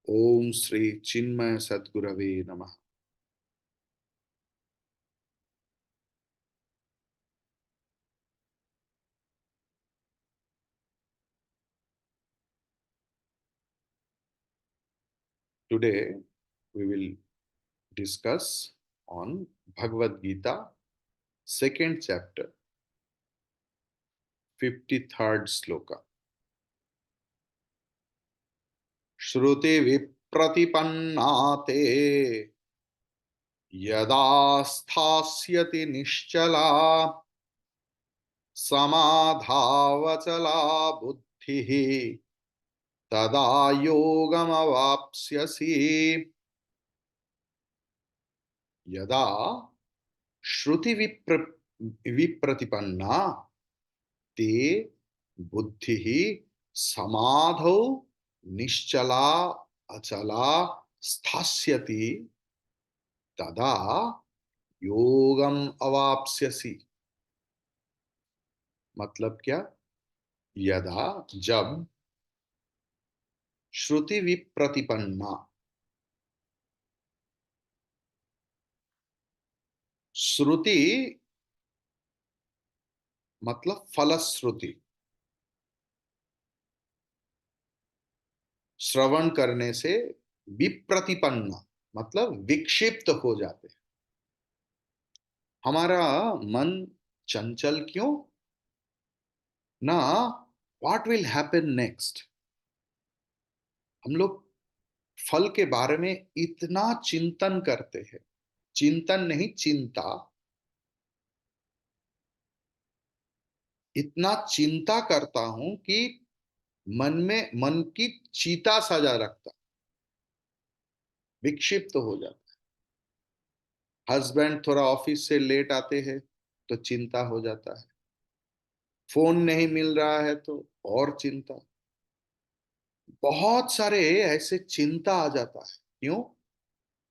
ओम श्री चिन्मय सद्गुरवे नमः। Today we will discuss on Bhagavad Gita, second chapter, 53rd sloka. Shruti vipratipanna te yada sthasyati nischala samadhavachala buddhihi tada yogamavapsyasi. यदा श्रुति विप्रतिपन्ना ते बुद्धि समाधौ निश्चला अचला स्थास्यति तदा योगम अवाप्स्यसि। मतलब क्या? यदा, जब, श्रुति विप्रतिपन्ना, श्रुति मतलब फलश्रुति, श्रवण करने से विप्रतिपन्ना मतलब विक्षिप्त हो जाते हैं। हमारा मन चंचल क्यों? ना व्हाट विल हैपन नेक्स्ट। हम लोग फल के बारे में इतना चिंतन करते हैं, चिंतन नहीं चिंता, इतना चिंता करता हूं कि मन की चीता सजा रखता, विक्षिप्त हो जाता है। हस्बैंड थोड़ा ऑफिस से लेट आते हैं तो चिंता हो जाता है, फोन नहीं मिल रहा है तो और चिंता, बहुत सारे ऐसे चिंता आ जाता है। क्यों?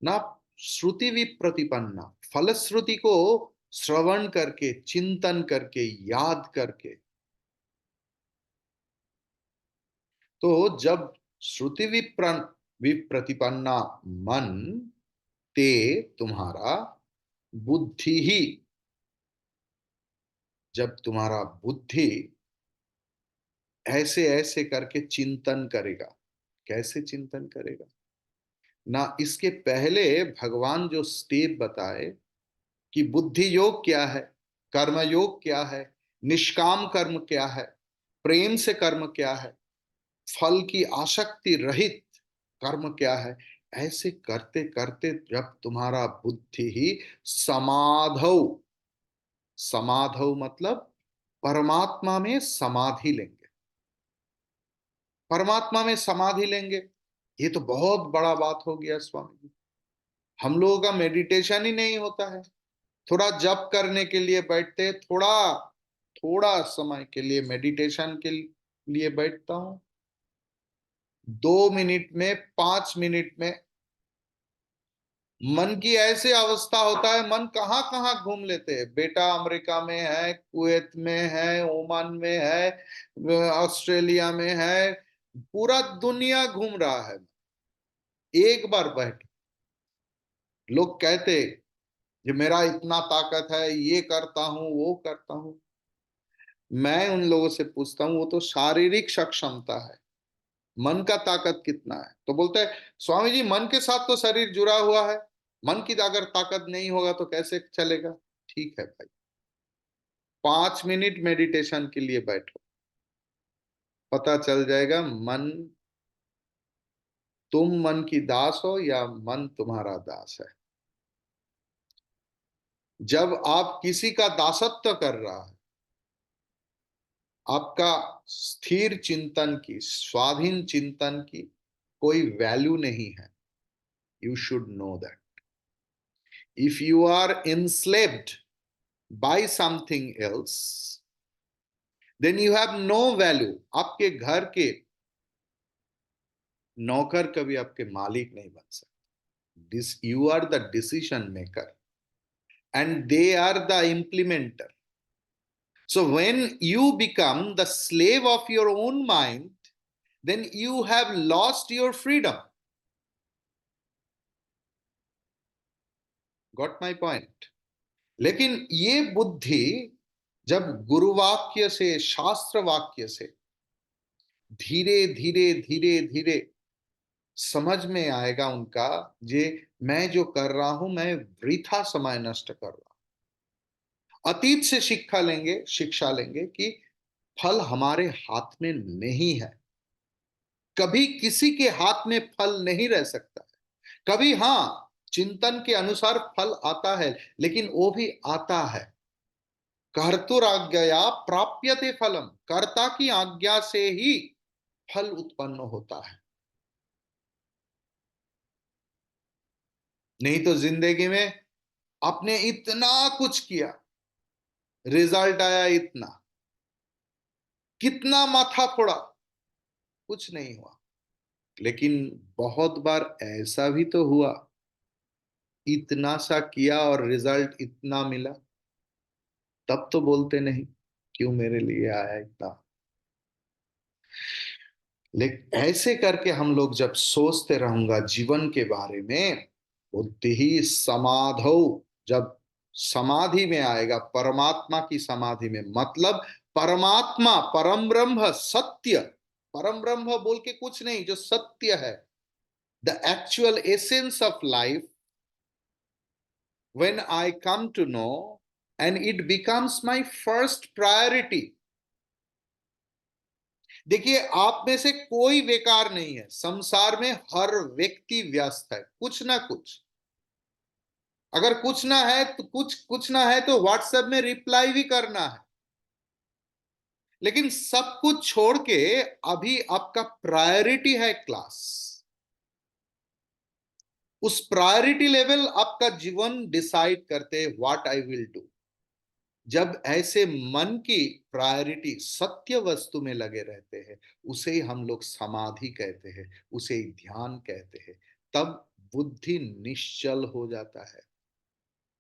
ना श्रुति विप्रतिपन्ना, फलश्रुति को श्रवण करके, चिंतन करके, याद करके। तो जब श्रुति विप्रतिपन्ना मन ते तुम्हारा बुद्धि ही, जब तुम्हारा बुद्धि ऐसे ऐसे करके चिंतन करेगा। कैसे चिंतन करेगा? ना इसके पहले भगवान जो स्टेप बताए कि बुद्धि योग क्या है, कर्म योग क्या है, निष्काम कर्म क्या है, प्रेम से कर्म क्या है, फल की आसक्ति रहित कर्म क्या है, ऐसे करते करते जब तुम्हारा बुद्धि ही समाधौ, समाधौ मतलब परमात्मा में समाधि लेंगे, परमात्मा में समाधि लेंगे। ये तो बहुत बड़ा बात हो गया स्वामी जी। हम लोगों का मेडिटेशन ही नहीं होता है। थोड़ा जप करने के लिए बैठते, थोड़ा थोड़ा समय के लिए मेडिटेशन के लिए बैठता हूं, 2 मिनट में, 5 मिनट में मन की ऐसे अवस्था होता है, मन कहाँ कहाँ घूम लेते हैं। बेटा अमेरिका में है, कुवैत में है, ओमान में है, ऑस्ट्रेलिया में है, पूरा दुनिया घूम रहा है। एक बार बैठ, लोग कहते कि मेरा इतना ताकत है, ये करता हूं, वो करता हूं। मैं उन लोगों से पूछता हूं, वो तो शारीरिक सक्षमता है, मन का ताकत कितना है? तो बोलते हैं स्वामी जी मन के साथ तो शरीर जुड़ा हुआ है, मन की अगर ताकत नहीं होगा तो कैसे चलेगा? ठीक है भाई, 5 मिनट मेडिटेशन के लिए बैठो, पता चल जाएगा मन, तुम मन की दास हो या मन तुम्हारा दास है। जब आप किसी का दासत्व कर रहा है, आपका स्थिर चिंतन की, स्वाधीन चिंतन की कोई वैल्यू नहीं है। You should know that. If you are enslaved by something else, then you have no value. आपके घर के नौकर कभी आपके मालिक नहीं बन सकते। This you are the decision maker and they are the implementer. So when you become the slave of your own mind, then you have lost your freedom. Got my point? लेकिन ये बुद्धि जब गुरुवाक्य से, शास्त्र वाक्य से धीरे धीरे धीरे धीरे समझ में आएगा उनका, जे मैं जो कर रहा हूं मैं वृथा समय नष्ट कर रहा हूं। अतीत से शिक्षा लेंगे कि फल हमारे हाथ में नहीं है। कभी किसी के हाथ में फल नहीं रह सकता है। कभी हाँ, चिंतन के अनुसार फल आता है, लेकिन वो भी आता है कर्तुराज्ञया प्राप्यते फलम, कर्ता की आज्ञा से ही फल उत्पन्न होता है। नहीं तो जिंदगी में आपने इतना कुछ किया, रिजल्ट आया इतना, कितना माथा फोड़ा, कुछ नहीं हुआ। लेकिन बहुत बार ऐसा भी तो हुआ, इतना सा किया और रिजल्ट इतना मिला, तब तो बोलते नहीं क्यों मेरे लिए आया इतना। लेकिन ऐसे करके हम लोग जब सोचते रहूंगा जीवन के बारे में, बुद्धि ही समाधौ, जब समाधि में आएगा, परमात्मा की समाधि में, मतलब परमात्मा, परम ब्रह्म सत्य, परम ब्रह्म बोल के कुछ नहीं, जो सत्य है, the actual essence of life, when I come to know and it becomes my first priority. देखिए, आप में से कोई बेकार नहीं है, संसार में हर व्यक्ति व्यस्त है कुछ ना कुछ। अगर कुछ ना है तो कुछ ना है तो व्हाट्सएप में रिप्लाई भी करना है। लेकिन सब कुछ छोड़ के अभी आपका प्रायोरिटी है क्लास। उस प्रायोरिटी लेवल आपका जीवन डिसाइड करते हैं व्हाट आई विल डू। जब ऐसे मन की प्रायोरिटी सत्य वस्तु में लगे रहते हैं, उसे ही हम लोग समाधि कहते हैं, उसे ही ध्यान कहते हैं। तब बुद्धि निश्चल हो जाता है,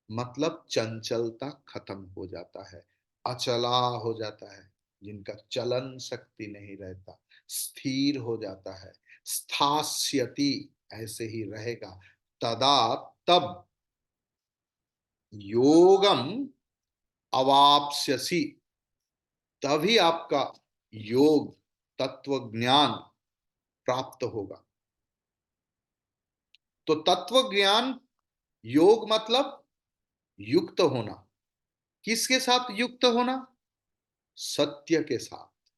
मतलब चंचलता खत्म हो जाता है, अचला हो जाता है, जिनका चलन शक्ति नहीं रहता, स्थिर हो जाता है, स्थास्यति, ऐसे ही रहेगा। तदा, तब योगम अवाप्स्यसि, तभी आपका योग, तत्व ज्ञान प्राप्त होगा। तो तत्व ज्ञान, योग मतलब युक्त होना। किसके साथ युक्त होना? सत्य के साथ।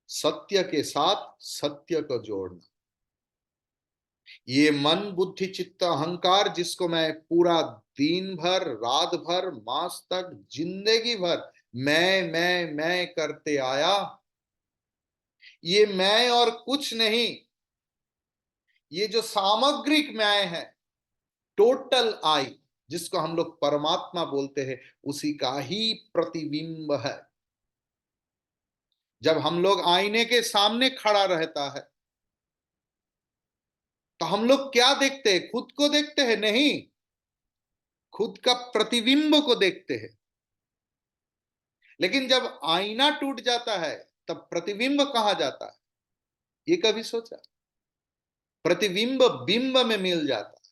सत्य के साथ सत्य को जोड़ना। ये मन बुद्धि चित्त अहंकार, जिसको मैं पूरा दिन भर, रात भर, मास तक, जिंदगी भर मैं करते आया, ये मैं और कुछ नहीं। ये जो सामग्रिक मैं है, टोटल आई, जिसको हम लोग परमात्मा बोलते हैं, उसी का ही प्रतिबिंब है। जब हम लोग आईने के सामने खड़ा रहता है, तो हम लोग क्या देखते हैं? खुद को देखते हैं? नहीं, खुद का प्रतिबिंब को देखते हैं। लेकिन जब आईना टूट जाता है, तब प्रतिबिंब कहाँ जाता है? ये कभी सोचा? प्रतिबिंब बिंब में मिल जाता है।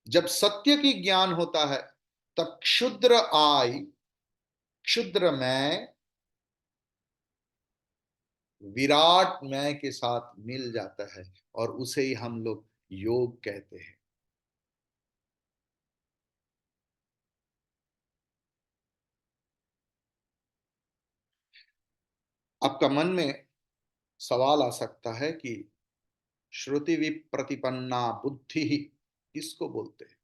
जब सत्य की ज्ञान होता है, तब क्षुद्र आई, क्षुद्र मैं विराट मैं के साथ मिल जाता है, और उसे ही हम लोग योग कहते हैं। आपका मन में सवाल आ सकता है कि श्रुति विप्रतिपन्ना बुद्धि ही किसको बोलते हैं?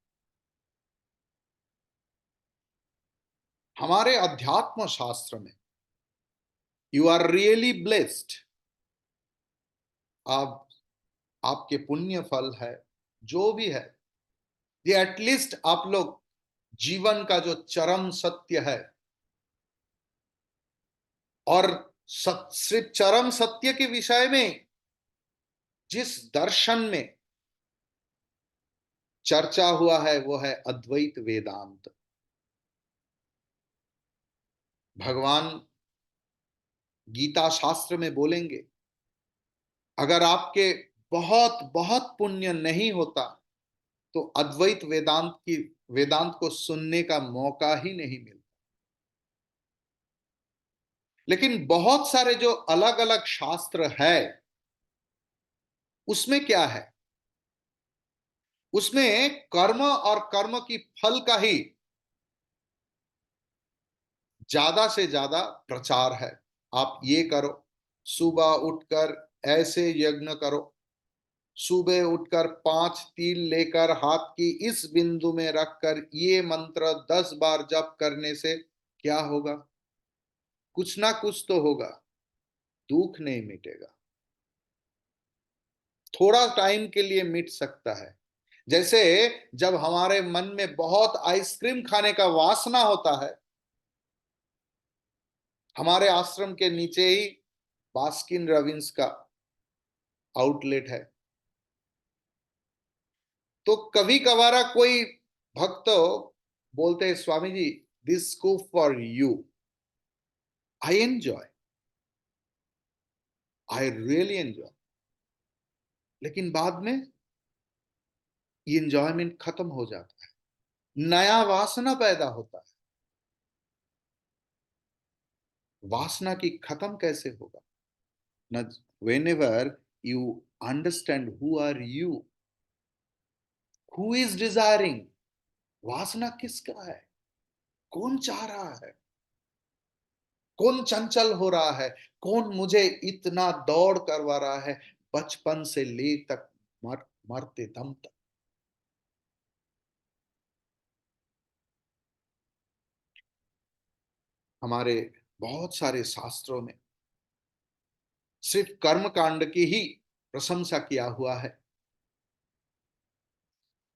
हमारे अध्यात्म शास्त्र में, यू आर रियली ब्लेस्ड, आप, आपके पुण्य फल है, जो भी है, ये एटलीस्ट आप लोग जीवन का जो चरम सत्य है, और सिर्फ चरम सत्य के विषय में जिस दर्शन में चर्चा हुआ है, वो है अद्वैत वेदांत। भगवान गीता शास्त्र में बोलेंगे, अगर आपके बहुत बहुत पुण्य नहीं होता, तो अद्वैत वेदांत को सुनने का मौका ही नहीं मिलता। लेकिन बहुत सारे जो अलग अलग शास्त्र है, उसमें क्या है? उसमें कर्म और कर्म की फल का ही ज्यादा से ज्यादा प्रचार है। आप ये करो, सुबह उठकर ऐसे यज्ञ करो, सुबह उठकर 5 तिल लेकर हाथ की इस बिंदु में रखकर ये मंत्र 10 बार जप करने से क्या होगा? कुछ ना कुछ तो होगा, दुख नहीं मिटेगा। थोड़ा टाइम के लिए मिट सकता है। जैसे जब हमारे मन में बहुत आइसक्रीम खाने का वासना होता है, हमारे आश्रम के नीचे ही बास्किन रॉबिन्स का आउटलेट है। तो कभी कभारा कोई भक्त बोलते हैं, Swami ji this scoop for you, I enjoy, I really enjoy. लेकिन बाद में ये एंजॉयमेंट खत्म हो जाता है, नया वासना पैदा होता है। वासना की खत्म कैसे होगा? न, whenever you understand who are you, who is desiring, वासना किसका है? कौन चाह रहा है? कौन चंचल हो रहा है? कौन मुझे इतना दौड़ करवा रहा है बचपन से ले तक, मरते दम तक? हमारे बहुत सारे शास्त्रों में सिर्फ कर्म कांड की ही प्रशंसा किया हुआ है,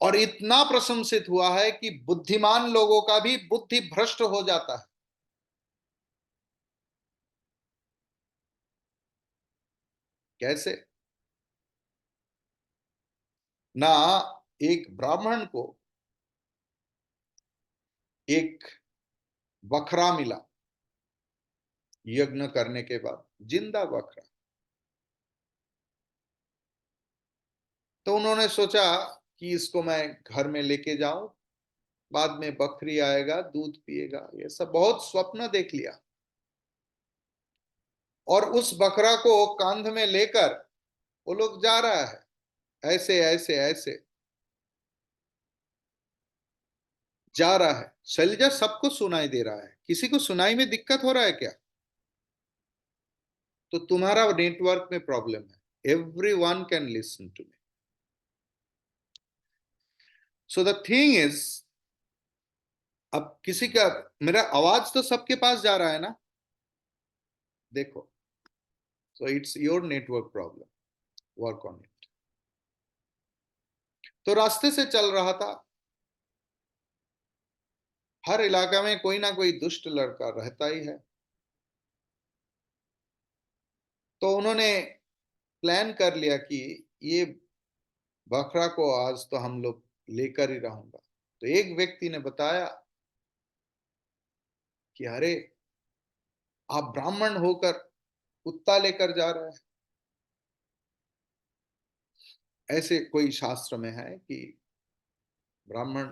और इतना प्रशंसित हुआ है कि बुद्धिमान लोगों का भी बुद्धि भ्रष्ट हो जाता है। कैसे? ना, एक ब्राह्मण को एक बकरा मिला यज्ञ करने के बाद, जिंदा बकरा। तो उन्होंने सोचा कि इसको मैं घर में लेके जाऊं, बाद में बकरी आएगा दूध पिएगा, ये सब बहुत स्वप्न देख लिया। और उस बकरा को कांध में लेकर वो लोग जा रहा है, ऐसे ऐसे ऐसे जा रहा है। शैलजा, सबको सुनाई दे रहा है, किसी को सुनाई में दिक्कत हो रहा है क्या? तो तुम्हारा नेटवर्क में प्रॉब्लम है। Everyone can listen to me. So the thing is, अब किसी का, मेरा आवाज तो सबके पास जा रहा है ना? देखो, so it's your network problem, work on it. तो रास्ते से चल रहा था, हर इलाका में कोई ना कोई दुष्ट लड़का रहता ही है। तो उन्होंने प्लान कर लिया कि ये बकरा को आज तो हम लोग लेकर ही रहूंगा। तो एक व्यक्ति ने बताया कि अरे, आप ब्राह्मण होकर कुत्ता लेकर जा रहे हैं। ऐसे कोई शास्त्र में है कि ब्राह्मण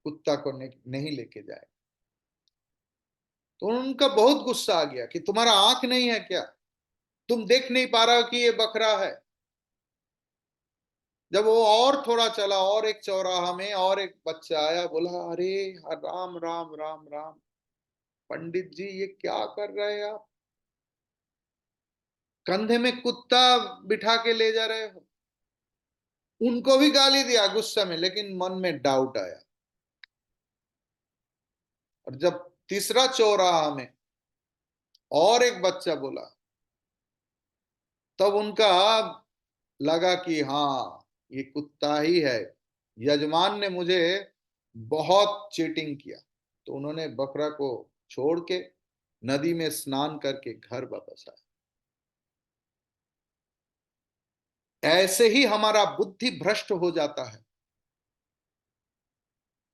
कुत्ता को नहीं लेके जाए। तो उनका बहुत गुस्सा आ गया कि तुम्हारा आंख नहीं है क्या? तुम देख नहीं पा रहे हो कि ये बकरा है? जब वो और थोड़ा चला, और एक चौराहा में और एक बच्चा आया, बोला अरे राम राम राम राम, पंडित जी ये क्या कर रहे हैं आप? कंधे में कुत्ता बिठा के ले जा रहे हो। उनको भी गाली दिया गुस्से में, लेकिन मन में डाउट आया। और जब तीसरा चौराहा में और एक बच्चा बोला, तब उनका लगा कि हाँ, ये कुत्ता ही है, यजमान ने मुझे बहुत चीटिंग किया। तो उन्होंने बकरा को छोड़ के नदी में स्नान करके घर वापस आए। ऐसे ही हमारा बुद्धि भ्रष्ट हो जाता है,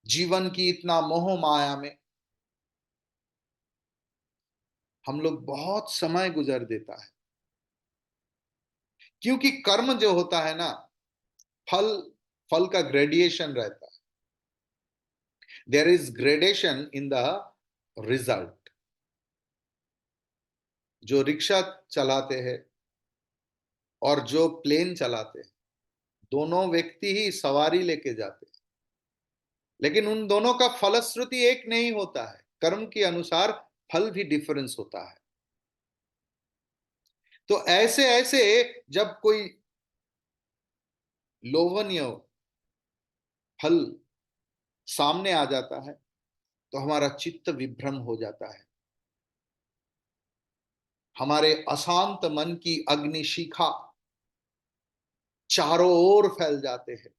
जीवन की इतना मोह माया में हम लोग बहुत समय गुजर देता है। क्योंकि कर्म जो होता है ना, फल फल का ग्रेडिएशन रहता है, there is gradation in the result. जो रिक्शा चलाते हैं और जो प्लेन चलाते हैं, दोनों व्यक्ति ही सवारी लेके जाते हैं, लेकिन उन दोनों का फलश्रुति एक नहीं होता है, कर्म के अनुसार फल भी डिफरेंस होता है। तो ऐसे ऐसे जब कोई लोभनीय फल सामने आ जाता है तो हमारा चित्त विभ्रम हो जाता है, हमारे अशांत मन की अग्निशिखा चारों ओर फैल जाते हैं।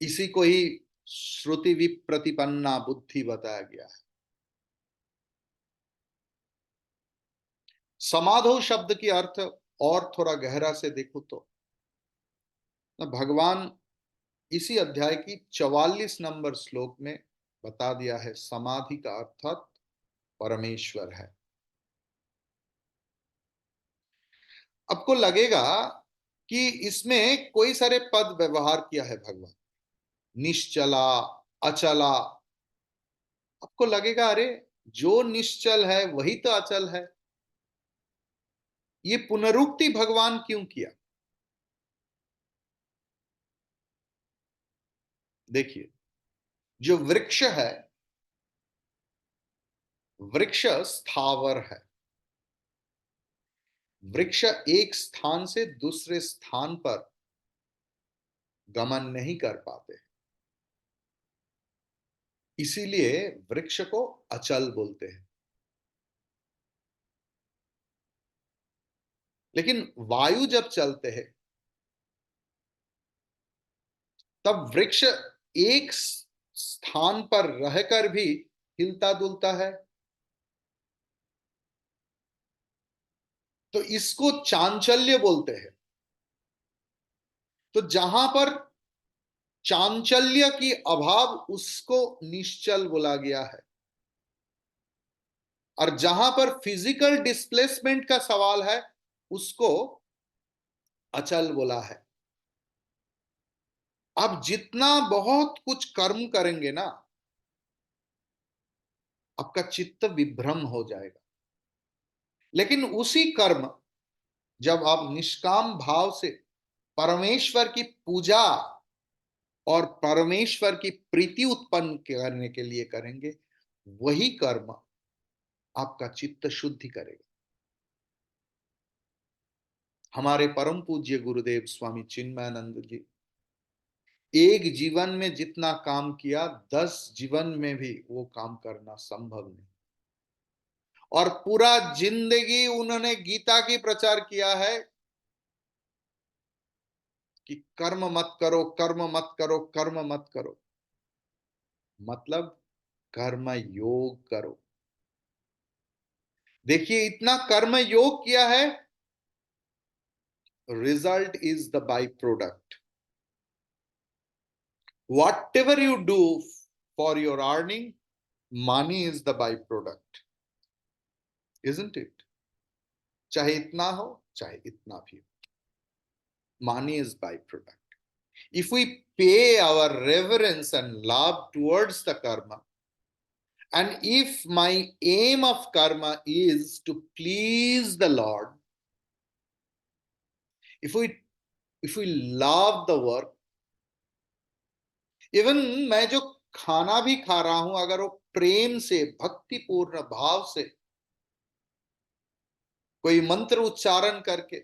इसी को ही श्रुति विप्रतिपन्ना बुद्धि बताया गया है। समाधो शब्द की अर्थ और थोड़ा गहरा से देखो तो भगवान इसी अध्याय की 44 नंबर श्लोक में बता दिया है, समाधि का अर्थात परमेश्वर है। आपको लगेगा कि इसमें कोई सारे पद व्यवहार किया है भगवान, निश्चला, अचला। आपको लगेगा अरे जो निश्चल है वही तो अचल है, ये पुनरुक्ति भगवान क्यों किया? देखिए, जो वृक्ष है, वृक्ष स्थावर है। वृक्ष एक स्थान से दूसरे स्थान पर गमन नहीं कर पाते, इसीलिए वृक्ष को अचल बोलते हैं। लेकिन वायु जब चलते हैं तब वृक्ष एक स्थान पर रहकर भी हिलता डुलता है। तो इसको चांचल्य बोलते हैं। तो जहां पर चांचल्य की अभाव उसको निश्चल बोला गया है, और जहां पर फिजिकल डिस्प्लेसमेंट का सवाल है उसको अचल बोला है। आप जितना बहुत कुछ कर्म करेंगे ना, आपका चित्त विभ्रम हो जाएगा। लेकिन उसी कर्म जब आप निष्काम भाव से परमेश्वर की पूजा और परमेश्वर की प्रीति उत्पन्न करने के लिए करेंगे, वही कर्म आपका चित्त शुद्धि करेगा। हमारे परम पूज्य गुरुदेव स्वामी चिन्मयानंद जी एक जीवन में जितना काम किया, 10 जीवन में भी वो काम करना संभव नहीं। और पूरा जिंदगी उन्होंने गीता की प्रचार किया है कि कर्म मत करो, कर्म मत करो, कर्म मत करो। मतलब कर्म योग करो। देखिए, इतना कर्म योग किया है, result is the by product. Whatever you do for your earning, money is the byproduct, isn't it? चाहे इतना हो चाहे इतना भी हो, money is byproduct. If we pay our reverence and love towards the karma, and if my aim of karma is to please the Lord, if we love the work, even मैं जो खाना भी खा रहा हूं, अगर वो प्रेम से, भक्तिपूर्ण भाव से, कोई मंत्र उच्चारण करके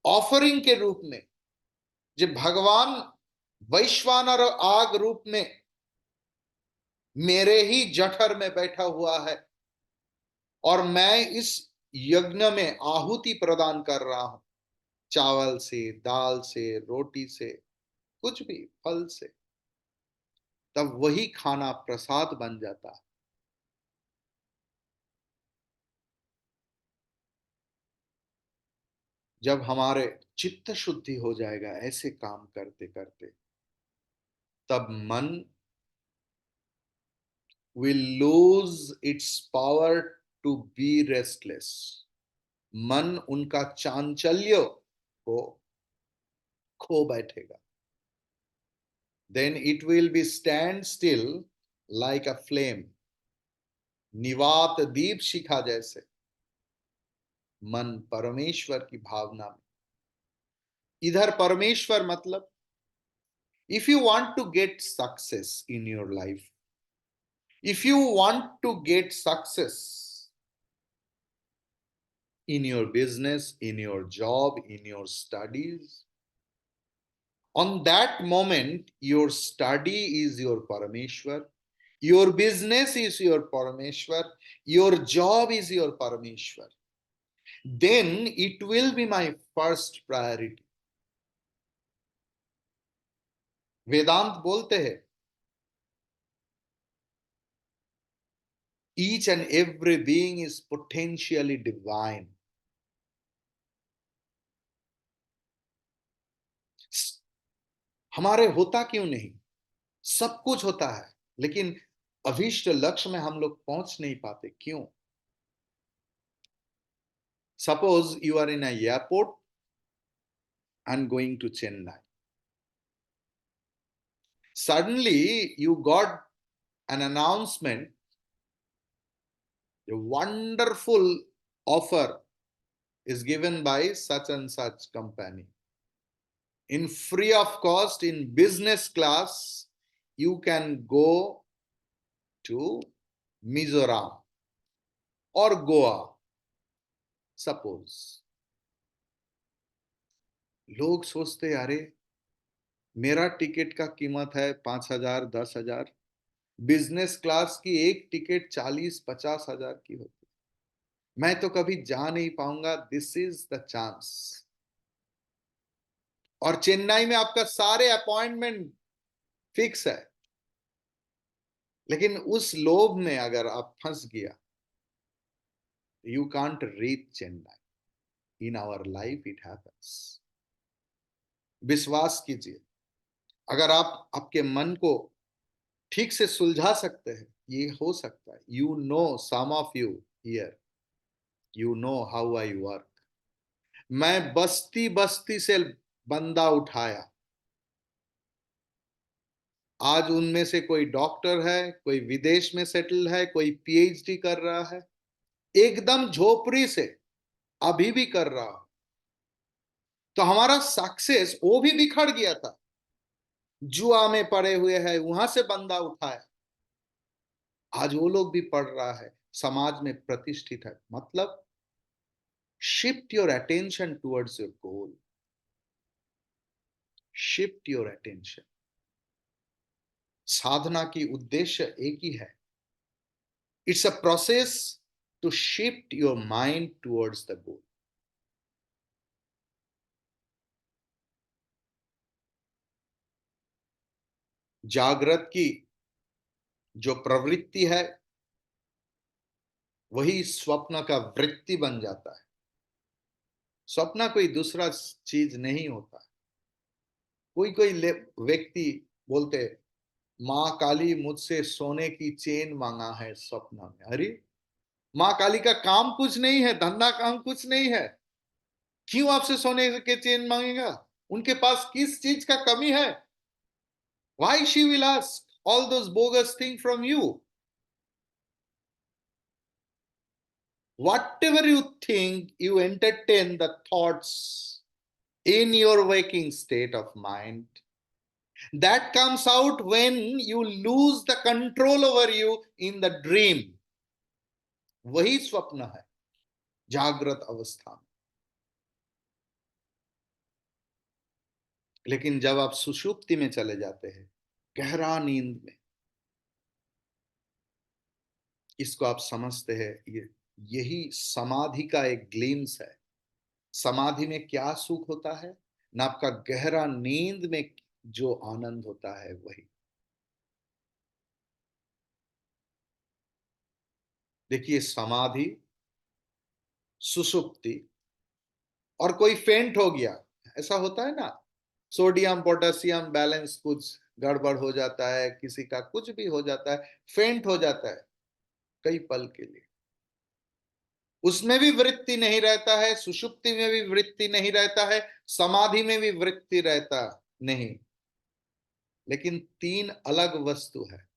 ऑफरिंग के रूप में, जब भगवान वैश्वानर आग रूप में मेरे ही जठर में बैठा हुआ है और मैं इस यज्ञ में आहुति प्रदान कर रहा हूं, चावल से, दाल से, रोटी से, कुछ भी फल से, तब वही खाना प्रसाद बन जाता है। जब हमारे चित्त शुद्धि हो जाएगा ऐसे काम करते करते, तब मन will lose its power to be restless. मन उनका चांचल्य को खो बैठेगा। Then it will be stand still like a flame, निवात दीप शिखा जैसे मन परमेश्वर की भावना में। इधर परमेश्वर मतलब if you want to get success in your life, if you want to get success in your business, in your job, in your studies, on that moment your study is your Parameshwar, your business is your Parameshwar, your job is your Parameshwar, then it will be my first priority. वेदांत बोलते हैं each and every being is potentially divine. हमारे होता क्यों नहीं? सब कुछ होता है, लेकिन अभीष्ट लक्ष्य में हम लोग पहुंच नहीं पाते, क्यों? Suppose you are in a airport and going to Chennai. Suddenly you got an announcement, a wonderful offer is given by such and such company. In free of cost, in business class, you can go to Mizoram or Goa, suppose. लोग सोचते अरे मेरा ticket का कीमत है 5,000 10,000, business class की एक ticket 40-50 हजार की होती, मैं तो कभी जा नहीं पाऊंगा, दिस इज द चांस। और चेन्नई में आपका सारे अपॉइंटमेंट फिक्स है, लेकिन उस लोभ में अगर आप फंस गया, you can't reach Chennai. In our life it happens. विश्वास कीजिए, अगर आप आपके मन को ठीक से सुलझा सकते हैं, ये हो सकता है। You know some of you here, you know how I work. मैं बस्ती बस्ती से बंदा उठाया, आज उनमें से कोई डॉक्टर है, कोई विदेश में सेटल है, कोई पीएचडी कर रहा है, एकदम झोपड़ी से अभी भी कर रहा हो। तो हमारा सक्सेस वो भी बिखर गया था, जुआ में पड़े हुए है, वहां से बंदा उठाया, आज वो लोग भी पढ़ रहा है, समाज में प्रतिष्ठित है। मतलब shift your attention towards your goal, shift your attention. साधना की उद्देश्य एक ही है, it's a process to shift your mind towards the goal. जागृत की जो प्रवृत्ति है वही स्वप्न का वृत्ति बन जाता है। स्वप्न कोई दूसरा चीज नहीं होता। कोई कोई व्यक्ति बोलते माँ काली मुझसे सोने की चेन मांगा है स्वप्न में। अरे माँ काली का काम कुछ नहीं है, धंधा काम कुछ नहीं है, क्यों आपसे सोने के चेन मांगेगा? उनके पास किस चीज का कमी है? Why she will ask all those bogus things from you? Whatever you think, you entertain the thoughts in your waking state of mind. That comes out when you lose the control over you in the dream. वही स्वप्न है जागृत अवस्था में। लेकिन जब आप सुषुप्ति में चले जाते हैं, गहरा नींद में, इसको आप समझते हैं, यही समाधि का एक ग्लिम्स है। समाधि में क्या सुख होता है ना, आपका गहरा नींद में जो आनंद होता है वही। देखिए समाधि, सुषुप्ति, और कोई फेंट हो गया, ऐसा होता है ना, सोडियम पोटेशियम बैलेंस कुछ गड़बड़ हो जाता है, किसी का कुछ भी हो जाता है, फेंट हो जाता है कई पल के लिए। उसमें भी वृत्ति नहीं रहता है, सुषुप्ति में भी वृत्ति नहीं रहता है, समाधि में भी वृत्ति रहता नहीं। लेकिन तीन अलग वस्तु है।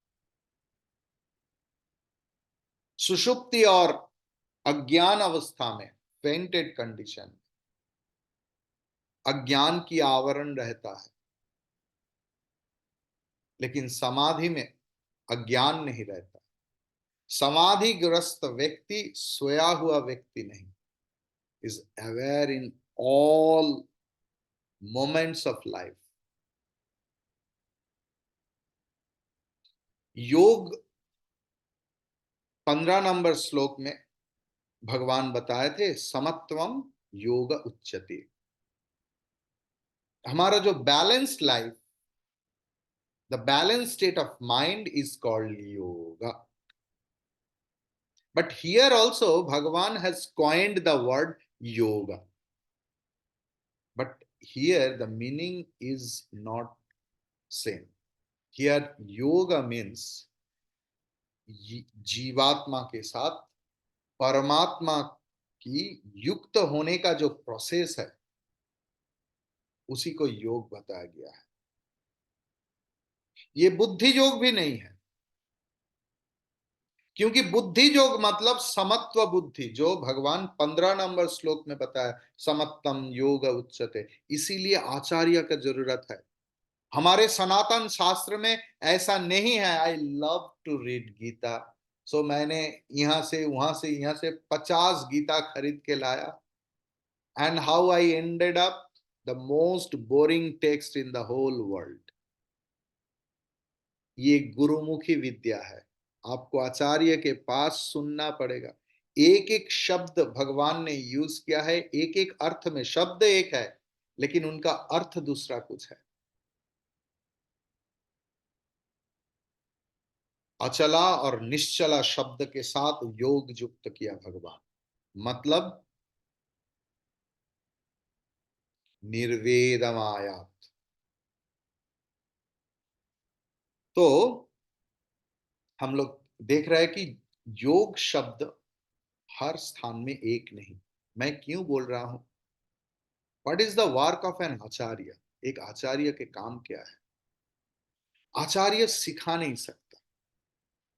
सुषुप्ति और अज्ञान अवस्था में, फेंटेड कंडीशन, अज्ञान की आवरण रहता है, लेकिन समाधि में अज्ञान नहीं रहता। समाधिग्रस्त व्यक्ति सोया हुआ व्यक्ति नहीं, is aware in all moments of life. योग 15 नंबर श्लोक में भगवान बताए थे, समत्वम योग उच्यते। हमारा जो balanced life, the balance state of mind is called yoga. But here also Bhagwan has coined the word yoga, but here the meaning is not same. Here yoga means जीवात्मा के साथ परमात्मा की युक्त होने का जो प्रोसेस है, उसी को योग बताया गया है। ये बुद्धि योग भी नहीं है, क्योंकि बुद्धि योग मतलब समत्व बुद्धि, जो भगवान 15 नंबर श्लोक में बताया, समत्तम योग उच्यते। इसीलिए आचार्य का जरूरत है। हमारे सनातन शास्त्र में ऐसा नहीं है। I love to read Gita, so मैंने यहां से वहां से यहां से 50 गीता खरीद के लाया, and how I ended up the most boring text in the whole world. ये गुरुमुखी विद्या है। आपको आचार्य के पास सुनना पड़ेगा। एक एक शब्द भगवान ने यूज किया है, एक एक अर्थ में। शब्द एक है, लेकिन उनका अर्थ दूसरा कुछ है। अचला और निश्चला शब्द के साथ योग युक्त किया भगवान, मतलब निर्वेदमायात। तो हम लोग देख रहे हैं कि योग शब्द हर स्थान में एक नहीं। मैं क्यों बोल रहा हूं? What is the work of an acharya? एक आचार्य के काम क्या है? आचार्य सिखा नहीं सकता।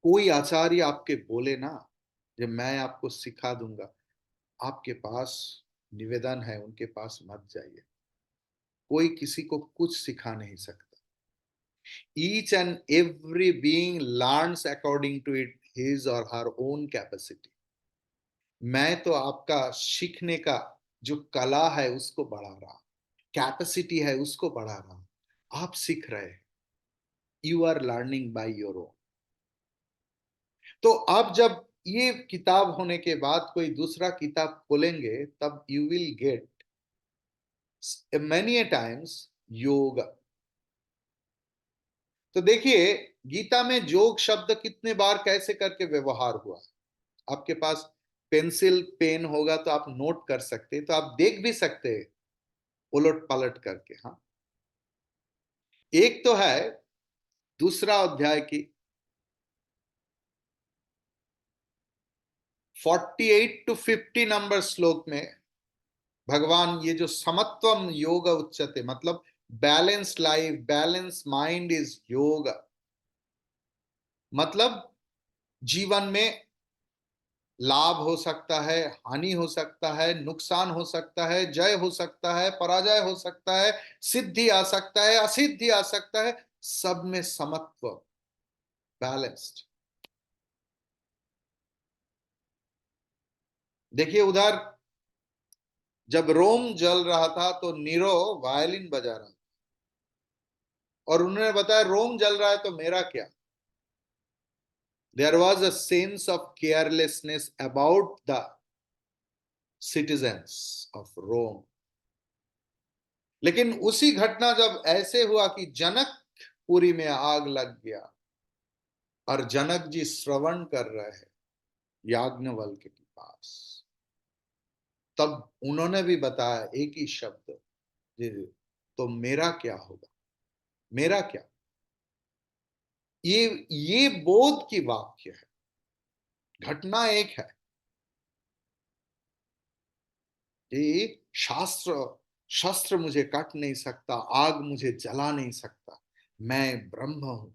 कोई आचार्य आपके बोले ना, जब मैं आपको सिखा दूंगा, आपके पास निवेदन है, उनके पास मत जाइए। कोई किसी को कुछ सिखा नहीं सकता। Each and every being learns according to his or her own capacity. मैं तो आपका सीखने का जो कला है उसको बढ़ा रहा, कैपेसिटी है उसको बढ़ा रहा। आप सीख रहे, you are learning by your own. तो अब जब ये किताब होने के बाद कोई दूसरा किताब खोलेंगे, तब you will get many a times योग। तो देखिए, गीता में योग शब्द कितने बार कैसे करके व्यवहार हुआ। आपके पास पेंसिल पेन होगा तो आप नोट कर सकते हैं, तो आप देख भी सकते हैं उलट पलट करके। हाँ, एक तो है दूसरा अध्याय की 48 to 50 नंबर श्लोक में भगवान ये जो समत्वम योग उच्चते, मतलब balance life, balance mind is योग। मतलब जीवन में लाभ हो सकता है, हानि हो सकता है, नुकसान हो सकता है, जय हो सकता है, पराजय हो सकता है, सिद्धि आ सकता है, असिद्धि आ सकता है। सब में समत्व, बैलेंस्ड। देखिए उधर जब रोम जल रहा था तो नीरो वायलिन बजा रहा था, और उन्होंने बताया रोम जल रहा है तो मेरा क्या। There was a sense of carelessness about the citizens of Rome. लेकिन उसी घटना जब ऐसे हुआ कि जनकपुरी में आग लग गया, और जनक जी श्रवण कर रहे हैं याज्ञवल्क्य के पास, तब उन्होंने भी बताया एक ही शब्द, जी, तो मेरा क्या होगा, मेरा क्या। ये बोध की वाक्य है। घटना एक है, कि शास्त्र शस्त्र मुझे काट नहीं सकता, आग मुझे जला नहीं सकता, मैं ब्रह्म हूं,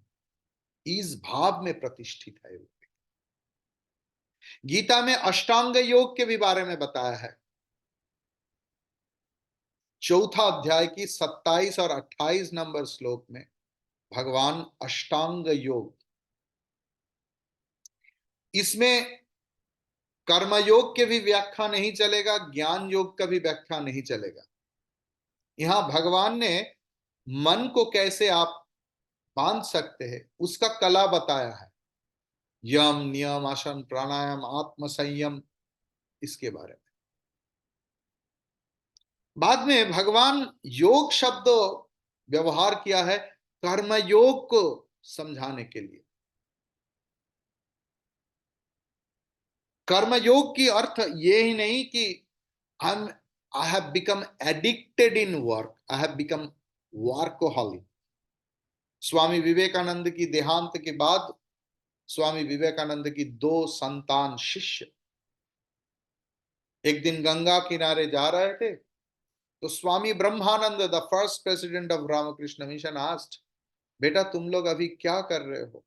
इस भाव में प्रतिष्ठित है। गीता में अष्टांग योग के भी बारे में बताया है। चौथा अध्याय की 27 और 28 नंबर श्लोक में भगवान अष्टांग योग, इसमें कर्म योग के भी व्याख्या नहीं चलेगा, ज्ञान योग का भी व्याख्या नहीं चलेगा। यहां भगवान ने मन को कैसे आप बांध सकते हैं उसका कला बताया है। यम नियम आसन प्राणायाम आत्म संयम, इसके बारे में। बाद में भगवान योग शब्द व्यवहार किया है कर्म योग को समझाने के लिए। कर्म योग की अर्थ ये ही नहीं कि I'm I have become addicted in work. I have become workaholic. Swami Vivekananda की देहांत के बाद स्वामी विवेकानंद की दो संतान शिष्य एक दिन गंगा किनारे जा रहे थे, तो Swami Brahmananda, the first president of Ramakrishna Mission, asked, बेटा तुम लोग अभी क्या कर रहे हो?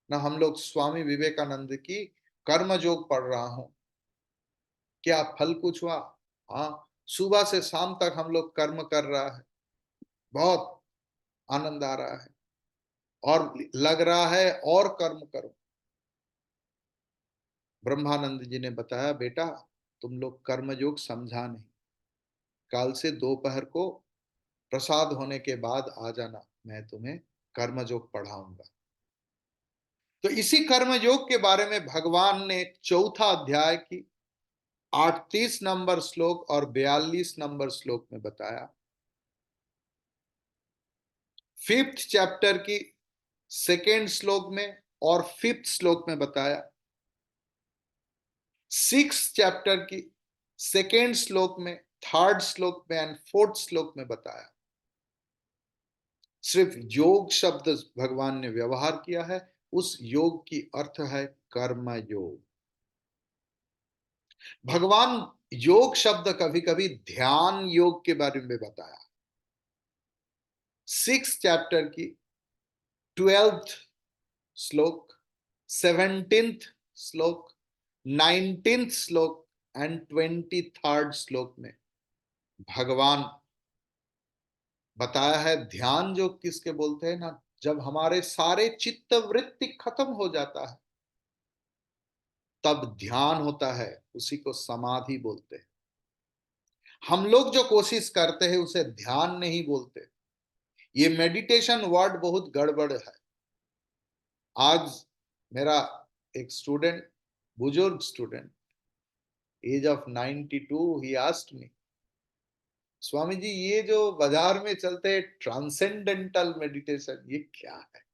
ना, हम लोग स्वामी विवेकानंद की कर्म योग पढ़ रहा हूं। क्या फल कुछ हुआ? हाँ, सुबह से शाम तक हम लोग कर्म कर रहा है, बहुत आनंद आ रहा है और लग रहा है और कर्म करो। ब्रह्मानंद जी ने बताया, बेटा तुम लोग कर्मयोग समझा नहीं, कल से दोपहर को प्रसाद होने के बाद आ जाना, मैं तुम्हें कर्मयोग पढ़ाऊंगा। तो इसी कर्मयोग के बारे में भगवान ने चौथा अध्याय की 38 नंबर श्लोक और 42 नंबर श्लोक में बताया। फिफ्थ चैप्टर की सेकेंड श्लोक में और फिफ्थ श्लोक में बताया। सिक्स चैप्टर की सेकेंड श्लोक में, थर्ड श्लोक में एंड फोर्थ श्लोक में बताया। सिर्फ योग शब्द भगवान ने व्यवहार किया है, उस योग की अर्थ है कर्म योग। भगवान योग शब्द कभी कभी ध्यान योग के बारे में बताया। सिक्स चैप्टर की 12th श्लोक, 17th श्लोक, 19th श्लोक एंड 23rd श्लोक में भगवान बताया है ध्यान जो किसके बोलते हैं ना, जब हमारे सारे चित्त वृत्ति खत्म हो जाता है तब ध्यान होता है, उसी को समाधि बोलते हैं। हम लोग जो कोशिश करते हैं उसे ध्यान नहीं बोलते। ये मेडिटेशन वर्ड बहुत गड़बड़ है। आज मेरा एक स्टूडेंट, बुजुर्ग student, age of 92, he asked me, Swami ji ये जो बाजार में चलते हैं ट्रांसेंडेंटल मेडिटेशन, ये क्या है?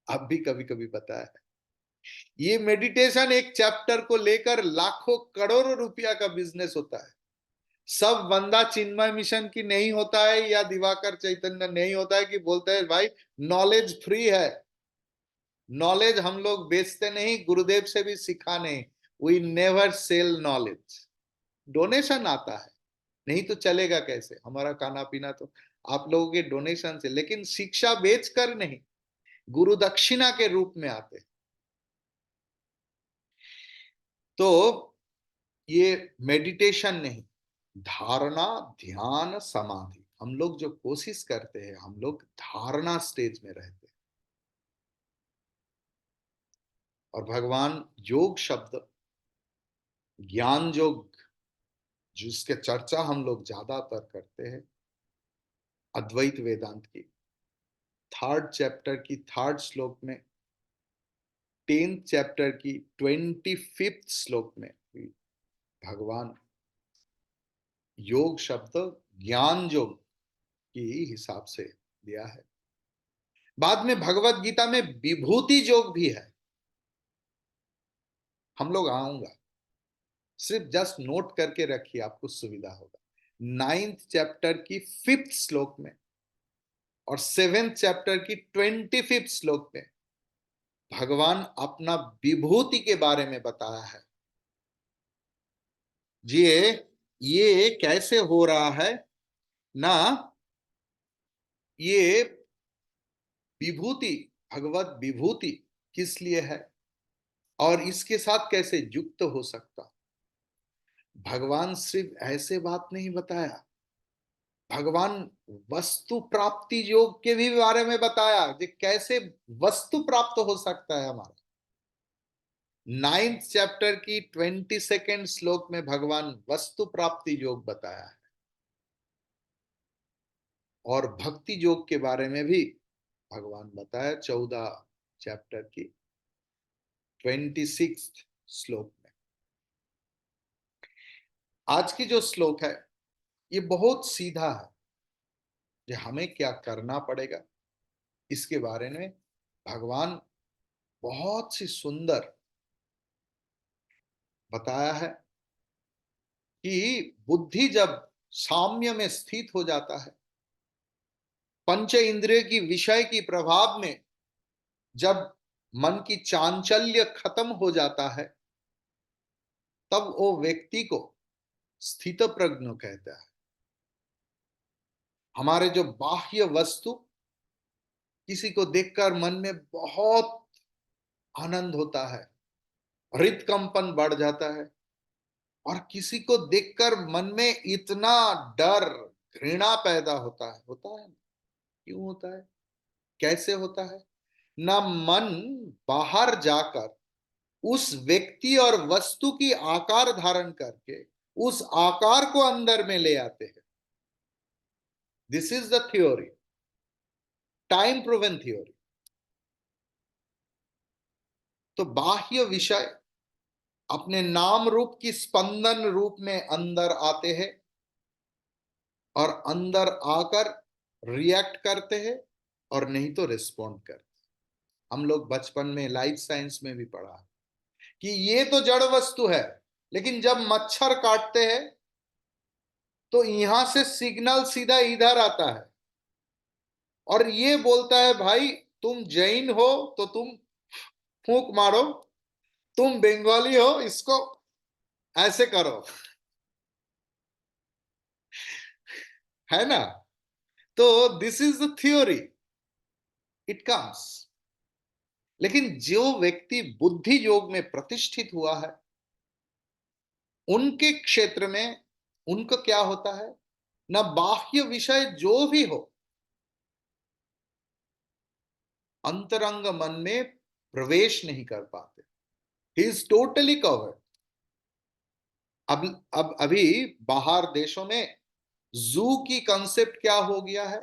अब भी कभी कभी पता है, ये मेडिटेशन एक चैप्टर को लेकर लाखों करोड़ों रुपया का बिजनेस होता है। सब बंदा चिन्मय मिशन की नहीं होता है या दिवाकर चैतन्य नहीं होता है कि बोलते हैं भाई नॉलेज फ्री है। नॉलेज हम लोग बेचते नहीं, गुरुदेव से भी सीखा नहीं। We never sell knowledge. Donation आता है, नहीं तो चलेगा कैसे? हमारा खाना पीना तो आप लोगों के डोनेशन से, लेकिन शिक्षा बेच कर नहीं, गुरु दक्षिणा के रूप में आते। तो ये मेडिटेशन नहीं, धारणा ध्यान समाधि, हम लोग जो कोशिश करते हैं हम लोग धारणा स्टेज में रहते हैं। और भगवान योग शब्द ज्ञान योग जिसके चर्चा हम लोग ज्यादातर करते हैं अद्वैत वेदांत की थर्ड चैप्टर की थर्ड श्लोक में, 10th चैप्टर की 25th श्लोक में भगवान योग शब्द ज्ञान योग की हिसाब से दिया है। बाद में भगवत गीता में विभूति योग भी है, हम लोग आऊंगा, सिर्फ जस्ट नोट करके रखिए, आपको सुविधा होगा। 9th चैप्टर की 5th श्लोक में और 7th चैप्टर की 25th श्लोक में भगवान अपना विभूति के बारे में बताया है। जी, ये कैसे हो रहा है ना, ये विभूति, भगवत विभूति किस लिए है और इसके साथ कैसे युक्त हो सकता। भगवान सिर्फ ऐसे बात नहीं बताया, भगवान वस्तु प्राप्ति योग के भी बारे में बताया कि कैसे वस्तु प्राप्त हो सकता है हमारा। 9th चैप्टर की 22nd श्लोक में भगवान वस्तु प्राप्ति योग बताया है, और भक्ति योग के बारे में भी भगवान बताया 14 चैप्टर की 26 श्लोक में। आज की जो श्लोक है ये बहुत सीधा है, जो हमें क्या करना पड़ेगा इसके बारे में भगवान बहुत सी सुंदर बताया है कि बुद्धि जब साम्य में स्थित हो जाता है, पंच इंद्रिय की विषय की प्रभाव में जब मन की चांचल्य खत्म हो जाता है, तब वो व्यक्ति को स्थित प्रज्ञ कहता है। हमारे जो बाह्य वस्तु, किसी को देखकर मन में बहुत आनंद होता है, हृदकंपन बढ़ जाता है, और किसी को देखकर मन में इतना डर, घृणा पैदा होता है। क्यों होता है, कैसे होता है ना, मन बाहर जाकर उस व्यक्ति और वस्तु की आकार धारण करके उस आकार को अंदर में ले आते हैं। This is the theory, time proven theory. तो बाह्य विषय अपने नाम रूप की स्पंदन रूप में अंदर आते हैं और अंदर आकर रिएक्ट करते हैं, और नहीं तो रिस्पॉन्ड करते हैं। हम लोग बचपन में लाइफ साइंस में भी पढ़ा कि ये तो जड़ वस्तु है, लेकिन जब मच्छर काटते हैं तो यहां से सिग्नल सीधा इधर आता है और ये बोलता है भाई तुम जैन हो तो तुम फूंक मारो, तुम बंगाली हो इसको ऐसे करो, है ना। तो this is the theory, it comes. लेकिन जो व्यक्ति बुद्धि योग में प्रतिष्ठित हुआ है, उनके क्षेत्र में उनको क्या होता है ना, बाह्य विषय जो भी हो अंतरंग मन में प्रवेश नहीं कर पाते। He is totally covered. अब अभी बाहर देशों में जू की कंसेप्ट क्या हो गया है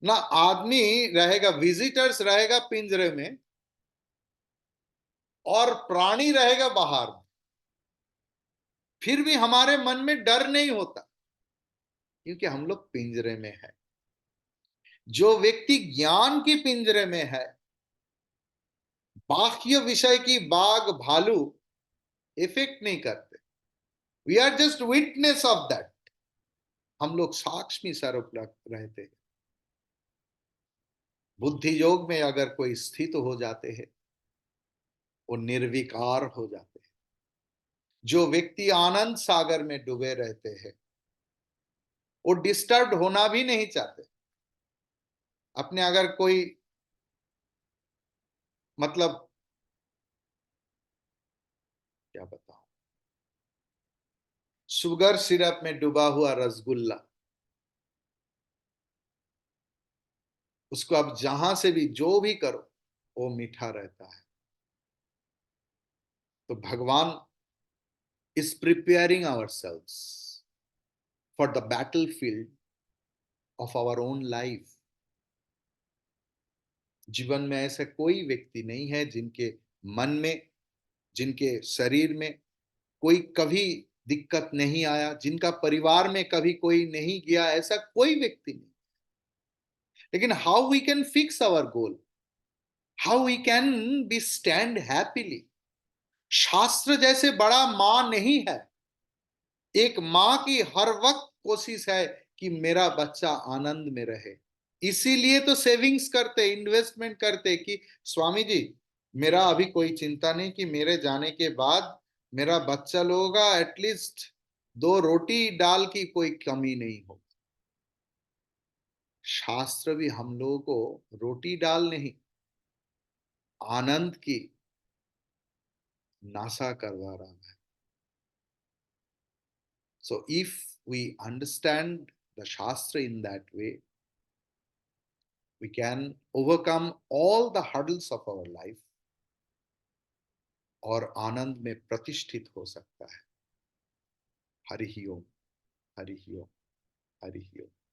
ना, आदमी रहेगा, विजिटर्स रहेगा पिंजरे में और प्राणी रहेगा बाहर में, फिर भी हमारे मन में डर नहीं होता क्योंकि हम लोग पिंजरे में है। जो व्यक्ति ज्ञान की पिंजरे में है, बाह्य विषय की बाघ भालू इफेक्ट नहीं करते। We are just witness of that. हम लोग साक्ष्मी स्वरूप रहते हैं। बुद्धि योग में अगर कोई स्थित हो जाते हैं, वो निर्विकार हो जाते हैं। जो व्यक्ति आनंद सागर में डूबे रहते हैं, वो डिस्टर्ब होना भी नहीं चाहते। अपने अगर कोई मतलब क्या बताऊं, शुगर सिरप में डूबा हुआ रसगुल्ला, उसको आप जहां से भी जो भी करो वो मीठा रहता है। तो भगवान is preparing our selves for the battle field of our own life. जीवन में ऐसा कोई व्यक्ति नहीं है जिनके मन में, जिनके शरीर में कोई कभी दिक्कत नहीं आया, जिनका परिवार में कभी कोई नहीं गया, ऐसा कोई व्यक्ति नहीं। लेकिन how we can fix our goal, how we can be stand happily. शास्त्र जैसे बड़ा मां नहीं है। एक मां की हर वक्त कोशिश है कि मेरा बच्चा आनंद में रहे, इसीलिए तो सेविंग्स करते, इन्वेस्टमेंट करते कि स्वामी जी मेरा अभी कोई चिंता नहीं कि मेरे जाने के बाद मेरा बच्चा लोग एटलीस्ट दो रोटी दाल की कोई कमी नहीं हो। शास्त्र भी हम लोगों को रोटी दाल नहीं, आनंद की नासा करवा रहा है। So if we understand the Shastra in that way, we can overcome all the hurdles of our life और आनंद में प्रतिष्ठित हो सकता है। हरि ओम, हरि ओम, हरि ओम।